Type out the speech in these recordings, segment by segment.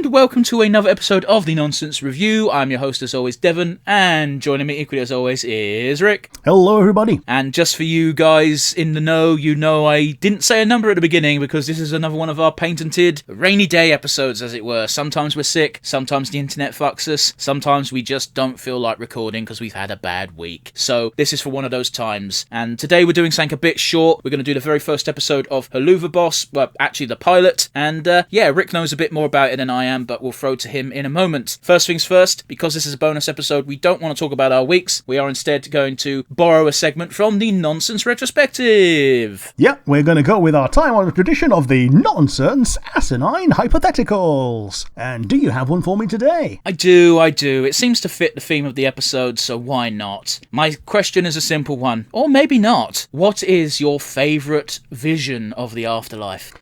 and welcome to another episode of The Nonsense Review. I'm your host as always, Devon, and joining me equally as always is Rick. Hello everybody. And just for you guys in the know, you know I didn't say a number at the beginning because this is another one of our patented rainy day episodes, as it were. Sometimes we're sick, sometimes the internet fucks us, sometimes we just don't feel like recording because we've had a bad week. So this is for one of those times. And today we're doing something a bit short. We're going to do the very first episode of Helluva Boss, well, actually the pilot. And Rick knows a bit more about it than I am, but we'll throw to him in a moment. First things first, because this is a bonus episode, we don't want to talk about our weeks. We are instead going to borrow a segment from the Nonsense Retrospective. Yep, we're going to go with our time-honored tradition of the nonsense asinine hypotheticals. And do you have one for me today? I do. It seems to fit the theme of the episode, so why not? My question is a simple one, or maybe not. What is your favourite vision of the afterlife?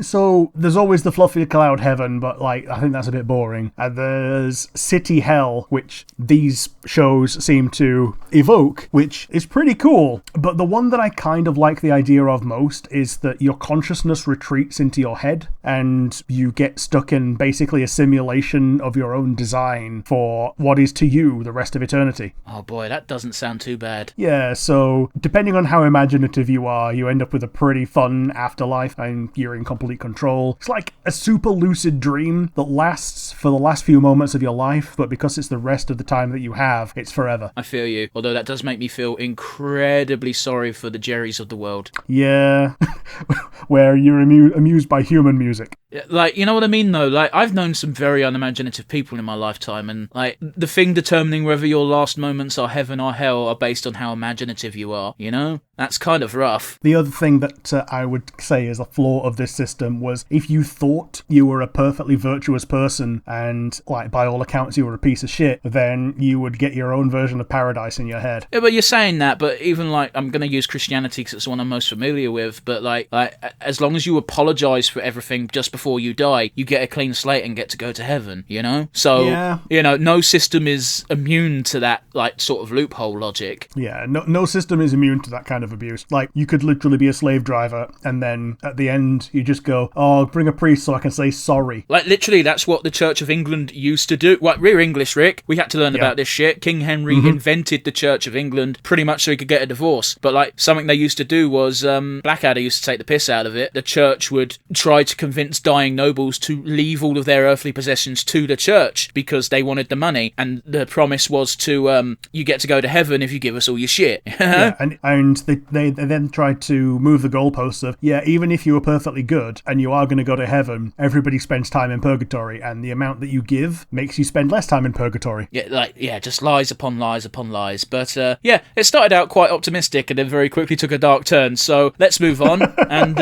So there's always the fluffy cloud heaven, but I think that's a bit boring. And there's city hell, which these shows seem to evoke, which is pretty cool. But the one that I kind of like the idea of most is that your consciousness retreats into your head and you get stuck in basically a simulation of your own design for what is to you the rest of eternity. Oh boy, that doesn't sound too bad. Yeah, so depending on how imaginative you are, you end up with a pretty fun afterlife and you're in complete control. It's like a super lucid dream that lasts for the last few moments of your life, but because it's the rest of the time that you have, it's forever. I feel you, although that does make me feel incredibly sorry for the Jerrys of the world. Yeah, where you're amused by human music. You know what I mean, though? I've known some very unimaginative people in my lifetime, and, the thing determining whether your last moments are heaven or hell are based on how imaginative you are, you know? That's kind of rough. The other thing that I would say is a flaw of this system was if you thought you were a perfectly virtuous person and, by all accounts you were a piece of shit, then you would get your own version of paradise in your head. Yeah, but you're saying that, but even, I'm going to use Christianity because it's the one I'm most familiar with, but, as long as you apologise for everything just before you die, you get a clean slate and get to go to heaven, you know? So, yeah. No system is immune to that, sort of loophole logic. Yeah, no system is immune to that kind of abuse. You could literally be a slave driver, and then at the end, you just go, oh, bring a priest so I can say sorry. Literally, that's what the Church of England used to do. We're English, Rick. We had to learn about this shit. King Henry invented the Church of England pretty much so he could get a divorce. But, something they used to do was, Blackadder used to take the piss out of it. The church would try to convince dying nobles to leave all of their earthly possessions to the church because they wanted the money. And the promise was to, you get to go to heaven if you give us all your shit. Yeah, and they then tried to move the goalposts of, even if you were perfectly good and you are going to go to heaven, everybody spends time in purgatory, and the amount that you give makes you spend less time in purgatory. Yeah, just lies upon lies upon lies. But, it started out quite optimistic and then very quickly took a dark turn. So let's move on. And,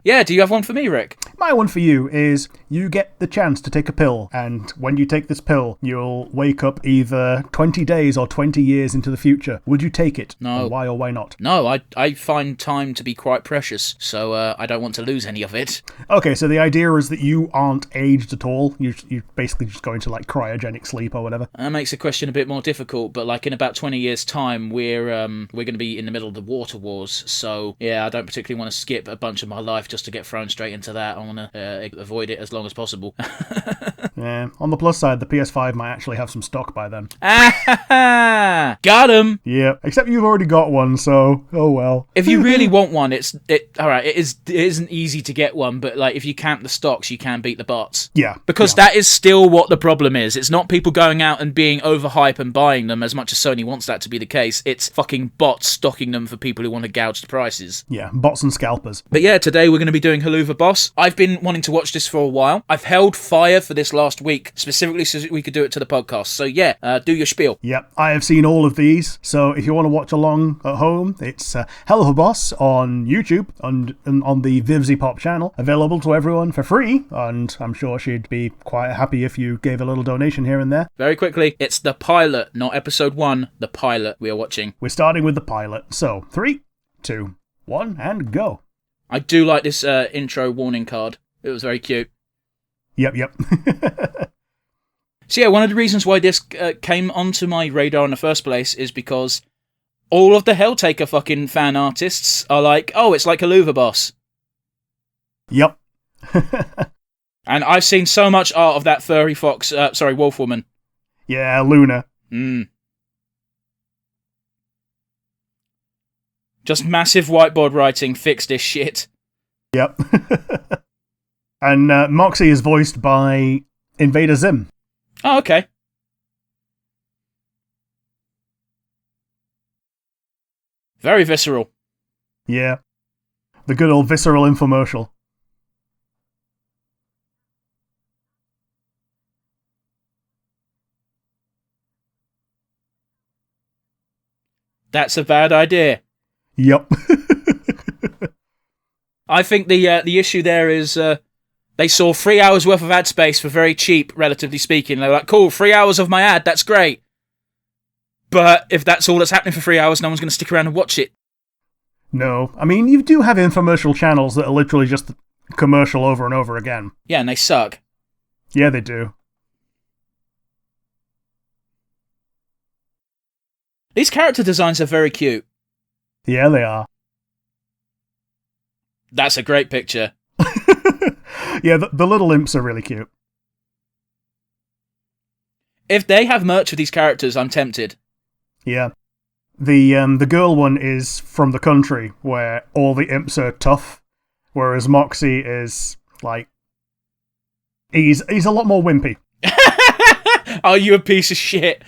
do you have one for me, Rick? My one for you is you get the chance to take a pill, and when you take this pill, you'll wake up either 20 days or 20 years into the future. Would you take it? No. And why or why not? No, I find time to be quite precious, so I don't want to lose any of it. Okay, so the idea is that you aren't aged at all. You're basically just going to cryogenic sleep or whatever. That makes the question a bit more difficult, but in about 20 years' time, we're going to be in the middle of the water wars, so yeah, I don't particularly want to skip a bunch of my life just to get thrown straight into that. I want to avoid it as long as possible. Yeah, on the plus side, the PS5 might actually have some stock by then. Got him! Yeah, except you've already got one, so oh well. If you really want one, it isn't easy to get one, but if you camp the stocks, you can beat the bots. Yeah. Because that is still what the problem is. It's not people going out and being overhype and buying them as much as Sony wants that to be the case. It's fucking bots stocking them for people who want to gouge the prices. Yeah, bots and scalpers. But yeah, today we're going to be doing Helluva Boss. I've been wanting to watch this for a while. I've held fire for this last week, specifically so we could do it to the podcast. So yeah, do your spiel. Yep, I have seen all of these, so if you want to watch along at home, it's Helluva Boss on YouTube and on the Vivzy Pop channel, available to everyone for free, and I'm sure she'd be quite happy if you gave a little donation here and there. Very quickly, it's the pilot, not episode 1, the pilot we are watching. We're starting with the pilot, so 3, 2, 1, and go. I do like this intro warning card. It was very cute. Yep. So yeah, one of the reasons why this came onto my radar in the first place is because all of the Helltaker fucking fan artists are like, oh, it's like Helluva Boss. Yep. And I've seen so much art of that furry fox, wolf woman. Yeah, Luna. Just massive whiteboard writing, fix this shit. Yep. And Moxie is voiced by Invader Zim. Oh, okay. Very visceral. Yeah. The good old visceral infomercial. That's a bad idea. Yep. I think the issue there is they saw 3 hours worth of ad space for very cheap, relatively speaking. They were like, cool, 3 hours of my ad, that's great. But if that's all that's happening for 3 hours, no one's going to stick around and watch it. No. I mean, you do have infomercial channels that are literally just commercial over and over again. Yeah, and they suck. Yeah, they do. These character designs are very cute. Yeah, they are. That's a great picture. Yeah, the little imps are really cute. If they have merch of these characters, I'm tempted. Yeah. The girl one is from the country, where all the imps are tough, whereas Moxie is, like... He's a lot more wimpy. Are you a piece of shit?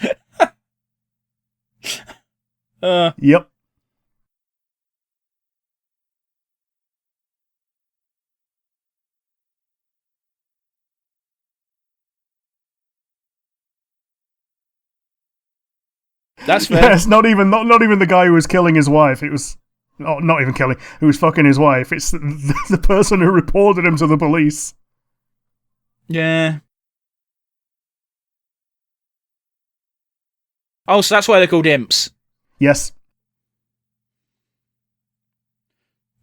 Yep. That's fair. Yeah, it's not even the guy who was killing his wife. It was not even killing. Who was fucking his wife. It's the person who reported him to the police. Yeah. Oh, so that's why they're called imps. Yes.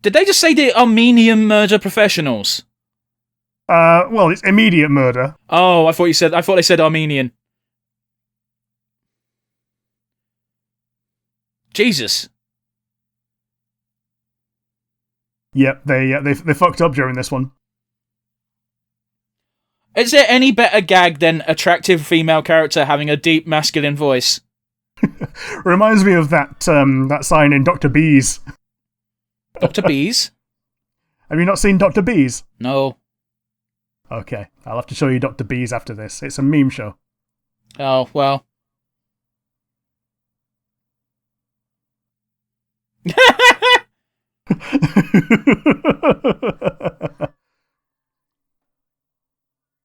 Did they just say the Armenian murder professionals? Well, it's immediate murder. Oh, I thought they said Armenian. Jesus. Yep, they fucked up during this one. Is there any better gag than attractive female character having a deep masculine voice? Reminds me of that sign in Dr. Bees. Dr. Bees? Have you not seen Dr. Bees? No. Okay, I'll have to show you Dr. Bees after this. It's a meme show. Oh, well.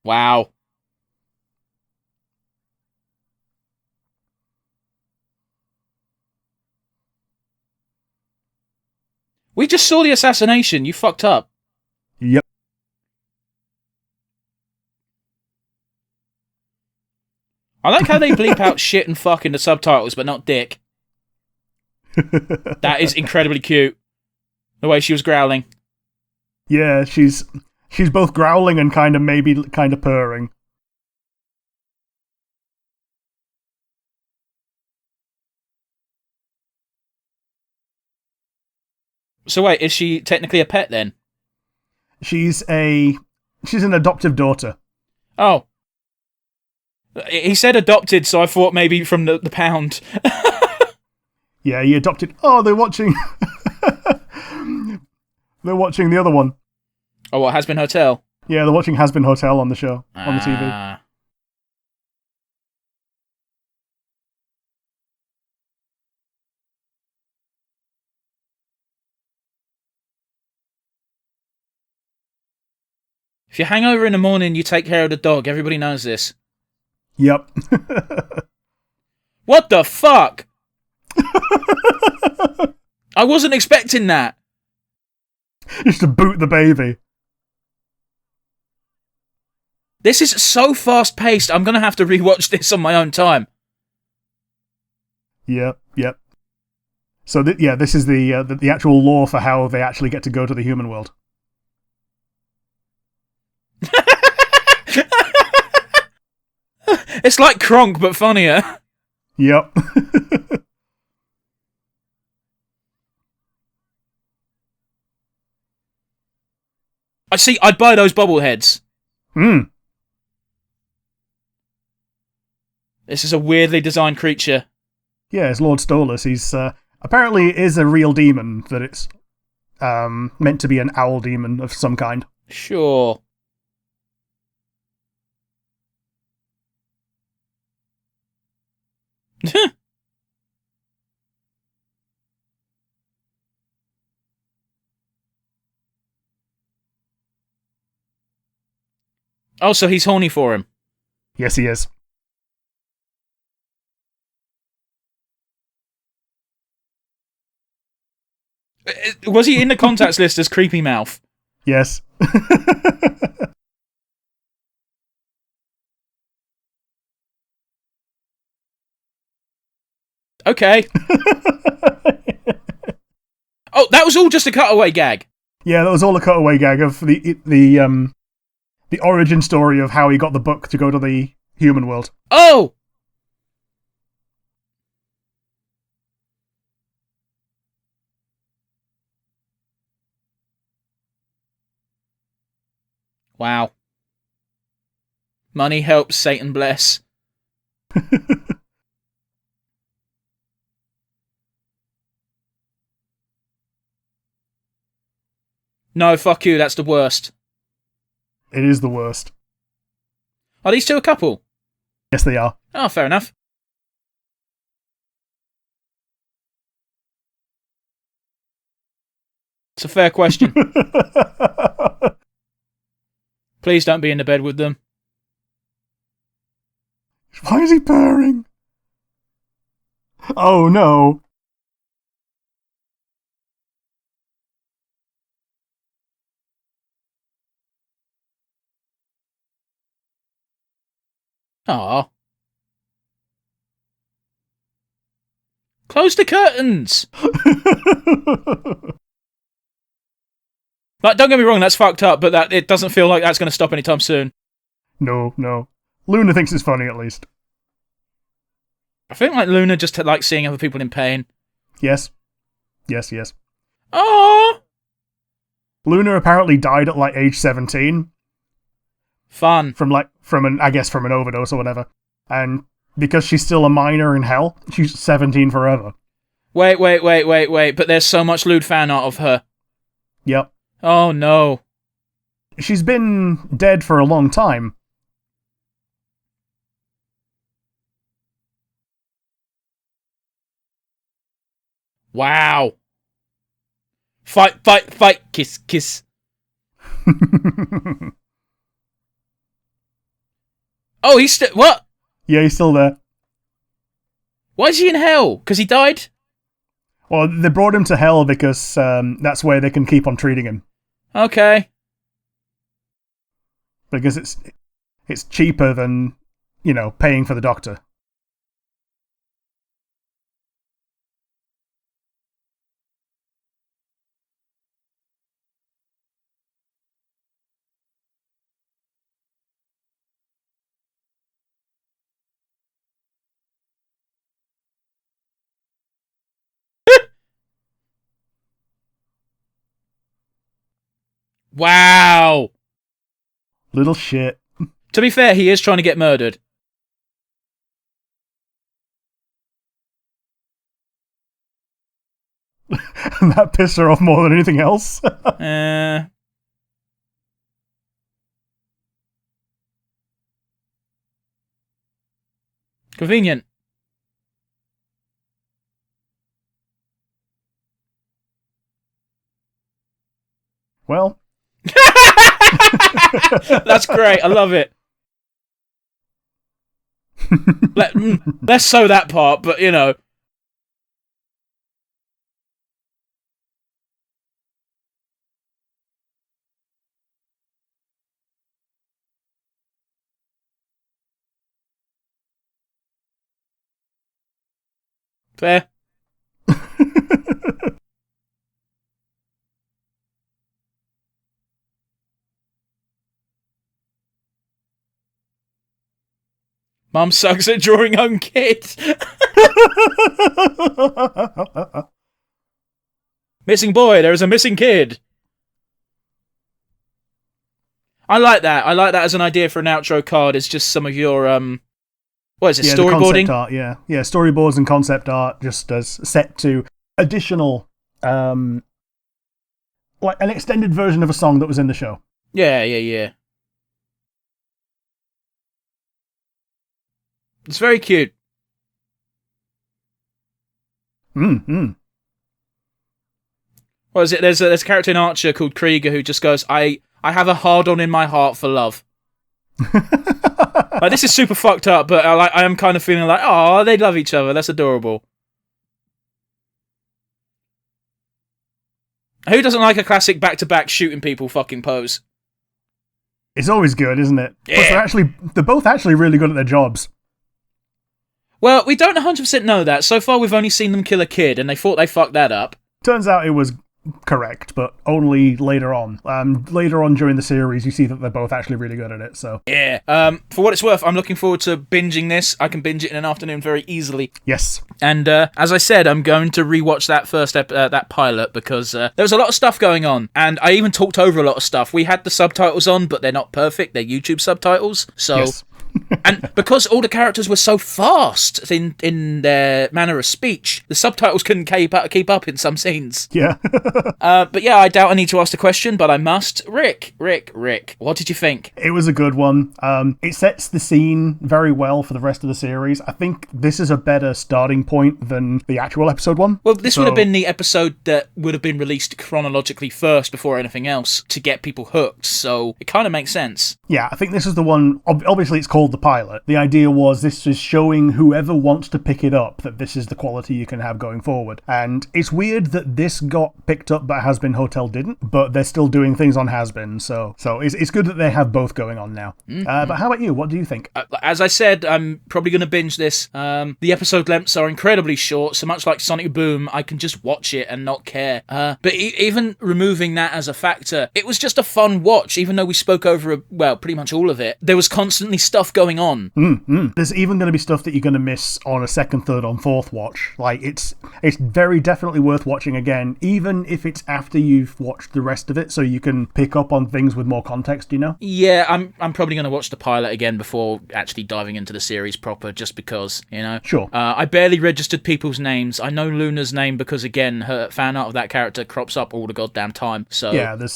Wow. We just saw the assassination. You fucked up. Yep. I like how they bleep out shit and fuck in the subtitles, but not dick. That is incredibly cute. The way she was growling. Yeah, she's both growling and kind of purring. So wait, is she technically a pet then? She's an adoptive daughter. Oh. He said adopted, so I thought maybe from the pound. Yeah, he adopted... Oh, they're watching... They're watching the other one. Oh, what, Has Been Hotel? Yeah, they're watching Has Been Hotel on the show, on the TV. If you're hangover in the morning, you take care of the dog. Everybody knows this. Yep. What the fuck? I wasn't expecting that. Just to boot the baby. This is so fast-paced, I'm going to have to rewatch this on my own time. Yep. So, this is the actual lore for how they actually get to go to the human world. It's like Kronk, but funnier. Yep. I'd buy those bobbleheads. Hmm. This is a weirdly designed creature. Yeah, it's Lord Stalis. He's apparently is a real demon, that it's meant to be an owl demon of some kind. Sure. Oh, so he's horny for him. Yes, he is. Was he in the contacts list as Creepy Mouth? Yes. Okay. Oh, that was all just a cutaway gag. Yeah, that was all a cutaway gag of the origin story of how he got the book to go to the human world. Oh! Wow. Money helps, Satan bless. No, fuck you, that's the worst. It is the worst. Are these two a couple? Yes, they are. Oh, fair enough. It's a fair question. Please don't be in the bed with them. Why is he purring? Oh no. Aw. Close the curtains! Like, don't get me wrong, that's fucked up, but it doesn't feel like that's going to stop anytime soon. No. Luna thinks it's funny, at least. I feel like Luna just likes seeing other people in pain. Yes. Oh, Luna apparently died at like age 17 fun. from an overdose or whatever. And because she's still a minor in hell, she's 17 forever. Wait, but there's so much lewd fan art of her. Yep. Oh no. She's been dead for a long time. Wow. Fight, kiss. Oh, he's still... What? Yeah, he's still there. Why is he in hell? Because he died? Well, they brought him to hell because that's where they can keep on treating him. Okay. Because it's cheaper than, paying for the doctor. Wow. Little shit. To be fair, he is trying to get murdered. And that pissed her off more than anything else. Convenient. Well. That's great. I love it. Let's sew that part, but Fair. Mum sucks at drawing young kids. Missing boy, there is a missing kid. I like that. I like that as an idea for an outro card. It's just some of your, what is it, Yeah, storyboarding? the concept art, yeah. Yeah, storyboards and concept art just as set to additional, like an extended version of a song that was in the show. Yeah. It's very cute. What is it? There's a character in Archer called Krieger who just goes, I have a hard-on in my heart for love. Like, this is super fucked up, but I am kind of feeling like, oh, they love each other. That's adorable. Who doesn't like a classic back-to-back shooting people fucking pose? It's always good, isn't it? Yeah. Plus, they're both actually really good at their jobs. Well, we don't 100% know that. So far, we've only seen them kill a kid, and they thought they fucked that up. Turns out it was correct, but only later on. Later on during the series, you see that they're both actually really good at it, so... Yeah. For what it's worth, I'm looking forward to binging this. I can binge it in an afternoon very easily. Yes. And as I said, I'm going to rewatch that first that pilot because there was a lot of stuff going on, and I even talked over a lot of stuff. We had the subtitles on, but they're not perfect. They're YouTube subtitles, so... Yes. And because all the characters were so fast in their manner of speech, the subtitles couldn't keep up in some scenes. Yeah. But yeah, I doubt I need to ask the question, but I must. Rick, what did you think? It was a good one. It sets the scene very well for the rest of the series. I think this is a better starting point than the actual episode 1. Well, this would have been the episode that would have been released chronologically first before anything else to get people hooked, so it kind of makes sense. Yeah, I think this is the one. Obviously, it's called the pilot. The idea was this is showing whoever wants to pick it up that this is the quality you can have going forward. And it's weird that this got picked up but Has Been Hotel didn't, but they're still doing things on Has Been, so it's good that they have both going on now. But how about you? What do you think? As I said, I'm probably going to binge this. The episode lengths are incredibly short, so much like Sonic Boom, I can just watch it and not care. But even removing that as a factor, it was just a fun watch, even though we spoke over, pretty much all of it. There was constantly stuff going on. There's even going to be stuff that you're going to miss on a second, third, on fourth watch. Like, it's very definitely worth watching again, even if it's after you've watched the rest of it, so you can pick up on things with more context, you know? Yeah, I'm probably going to watch the pilot again before actually diving into the series proper, just because, you know? Sure. I barely registered people's names. I know Luna's name because, again, her fan art of that character crops up all the goddamn time, so... Yeah, there's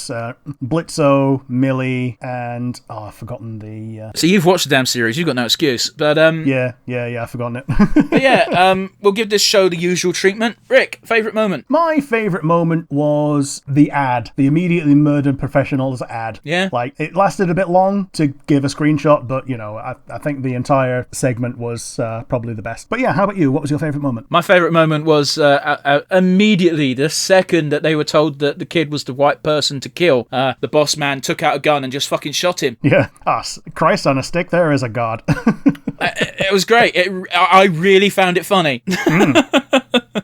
Blitzo, Millie, and... Oh, I've forgotten the... So you've watched the damn series, you've got no excuse, but... Yeah, I've forgotten it. But yeah, we'll give this show the usual treatment. Rick, favourite moment? My favourite moment was the ad, the immediately murdered professionals ad. Yeah? Like, it lasted a bit long to give a screenshot, but, you know, I think the entire segment was probably the best. But yeah, how about you? What was your favourite moment? My favourite moment was immediately the second that they were told that the kid was the right person to kill, the boss man took out a gun and just fucking shot him. Yeah. Christ on a stick, there is a god. It was great. I really found it funny.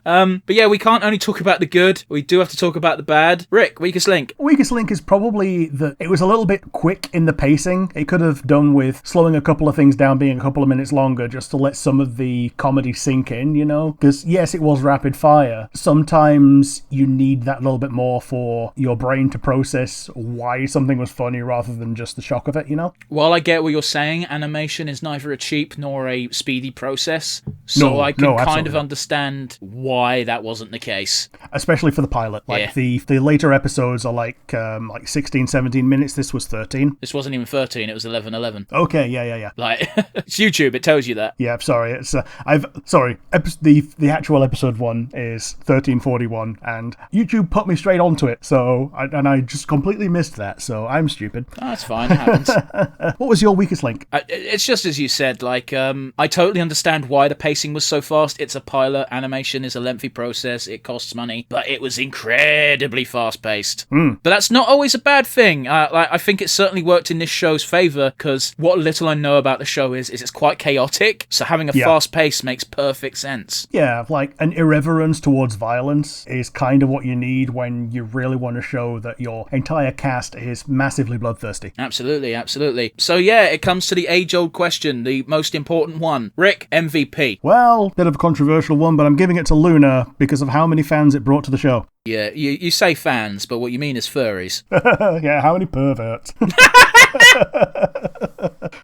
But yeah, we can't only talk about the good, we do have to talk about the bad. Rick, weakest link? Weakest link is probably that it was a little bit quick in the pacing. It could have done with slowing a couple of things down, being a couple of minutes longer, just to let some of the comedy sink in, you know? Because yes, it was rapid fire. Sometimes you need that little bit more for your brain to process why something was funny rather than just the shock of it, you know? While I get what you're saying, animation is neither a cheap nor a speedy process, so I can kind of understand why that wasn't the case. Especially for the pilot. Like, the later episodes are like 16, 17 minutes. This was 13. This wasn't even 13, it was 11:11. Okay, yeah. Like, it's YouTube, it tells you that. Yeah, sorry. It's the actual episode 1 is 13:41, and YouTube put me straight onto it, so I just completely missed that, so I'm stupid. Oh, that's fine, it happens. What was your weakest link? It's just as you said, like, I totally understand why the pacing was so fast. It's a pilot, animation is a lengthy process, it costs money, but it was incredibly fast-paced. But that's not always a bad thing. I think it certainly worked in this show's favour, because what little I know about the show is it's quite chaotic, so having a fast pace makes perfect sense. Yeah, like an irreverence towards violence is kind of what you need when you really want to show that your entire cast is massively bloodthirsty. Absolutely. So yeah, it comes to the age-old question, the most important one. Rick, MVP. Well, bit of a controversial one, but I'm giving it to Luna because of how many fans it brought to the show. Yeah, you say fans, but what you mean is furries. Yeah, how many perverts?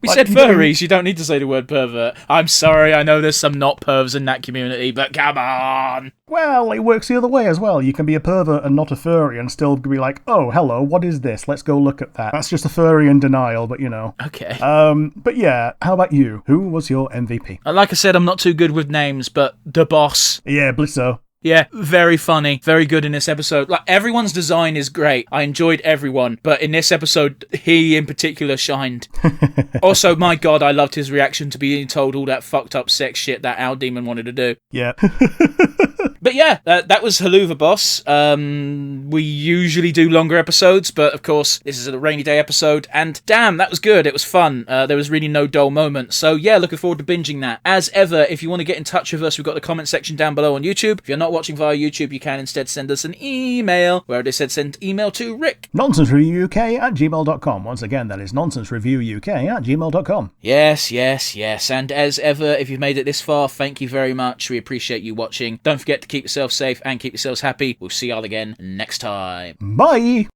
We said furries, you don't need to say the word pervert. I'm sorry, I know there's some not pervs in that community, but come on! Well, it works the other way as well. You can be a pervert and not a furry and still be like, oh, hello, what is this? Let's go look at that. That's just a furry in denial, but you know. Okay. But yeah, how about you? Who was your MVP? Like I said, I'm not too good with names, but the boss. Yeah, Blizzo. Yeah, very funny, very good in this episode. Like, everyone's design is great. I enjoyed everyone, but in this episode, he in particular shined. Also, my god, I loved his reaction to being told all that fucked up sex shit that Owl Demon wanted to do. Yeah. But yeah, that was Helluva Boss. We usually do longer episodes, but of course, this is a rainy day episode, and damn, that was good. It was fun. There was really no dull moments. So yeah, looking forward to binging that. As ever, if you want to get in touch with us, we've got the comment section down below on YouTube. If you're not watching via YouTube, you can instead send us an email, where they said send email to Rick. nonsensereviewuk@gmail.com. Once again, that is nonsensereviewuk@gmail.com. Yes. And as ever, if you've made it this far, thank you very much. We appreciate you watching. Don't forget to keep yourself safe and keep yourselves happy. We'll see y'all again next time. Bye!